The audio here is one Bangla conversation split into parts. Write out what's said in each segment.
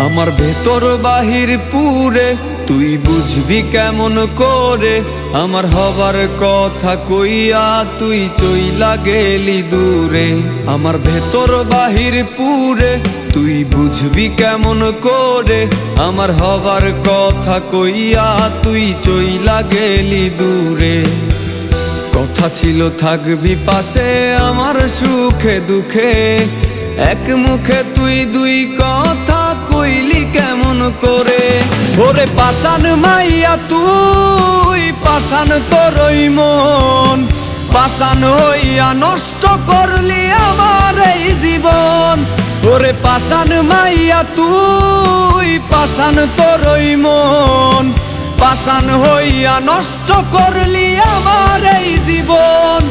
আমার ভেতর বাহির পুরে তুই বুঝবি কেমন করে, আমার হবার কথা কইয়া তুই চইলা গেলি দূরে। আমার ভেতর বাহির পুরে তুই বুঝবি কেমন করে, আমার হবার কথা কইয়া তুই চইলা গেলি দূরে। কথা ছিল থাকবি পাশে আমার সুখে দুঃখে, এক মুখে তুই দুই কথা কইলি কেমন করে। ওরে পাষাণ মাইয়া তুই, পাষাণ তোরই মন, পাষাণ হইয়া নষ্ট করলি আমার এই জীবন। ওরে পাষাণ মাইয়া তুই, পাষাণ তোরই মন, পাষাণ হইয়া নষ্ট করলি আমার এই জীবন।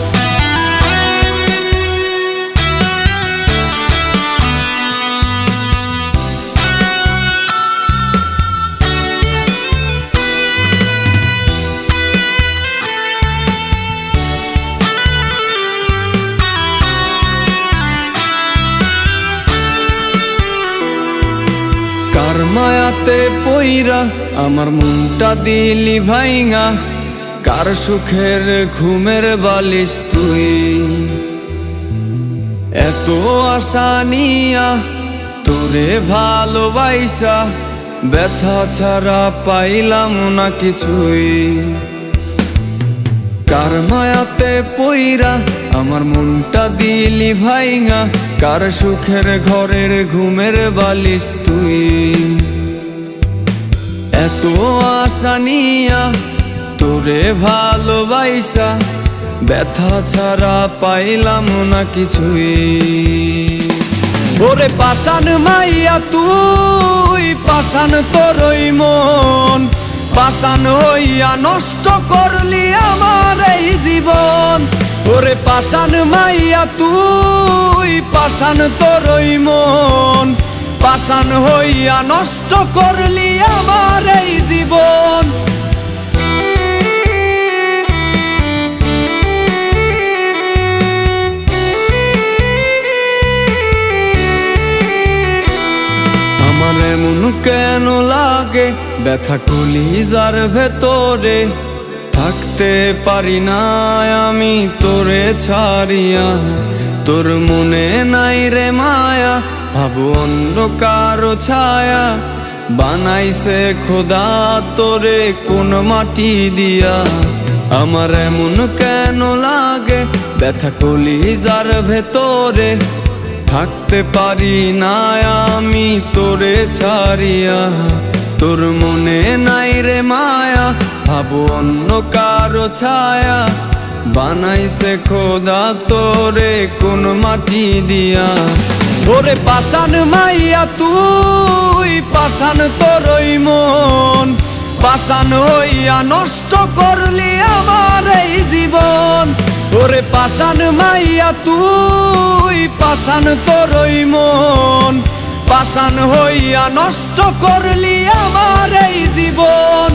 কার মায়াতে পইরা আমার মনটা দিলি ভাইঙা, কার সুখের ঘুমের বালিশ তুই। এত আশা নিয়া তোরে ভালোবাইসা, ব্যথা ছাড়া পাইলাম না কিছুই। কার মায়াতে পইরা আমার মনটা দিলি ভাইঙা, কার সুখের ঘরের ঘুমের বালিশ তুই। এত আশা নিয়া তোরে ভালোবাইসা, ব্যথা ছাড়া পাইলাম না কিছুই। ওরে পাষাণ মাইয়া তুই, পাষাণ তোরই মন, পাষাণ হইয়া নষ্ট করলি আমার এই জীবন। ওরে পাষাণ মাইয়া তুই, পাষাণ তোরই মন, পাষাণ হইয়া নষ্ট করলি আমার এই জীবন। আমার এমন কেন লাগে ব্যথা কলিজার ভেতরে, থাকতে পারি না আমি তোরে ছাড়িয়া। তোর মনে নাই রে মায়া, ভাবো অন্য কারো ছায়া, বানাইছে খোদা তোরে কোন মাটি দিয়া। আমার এমন কেন লাগে ব্যথা কলিজার ভেতরে, থাকতে পারি না আমি তোরে ছাড়িয়া। তোর মনে নাই রে মায়া, ভাবো অন্য কারো ছায়া, বানাইছে খোদা তোরে কোন মাটি দিয়া। ওরে পাষাণ মাইয়া তুই, পাষাণ তোরই মন, পাষাণ হইয়া নষ্ট করলি আমার এই জীবন। ওরে পাষাণ মাইয়া তুই, পাষাণ তোরই মন, পাষাণ হইয়া নষ্ট করলি আমার এই জীবন।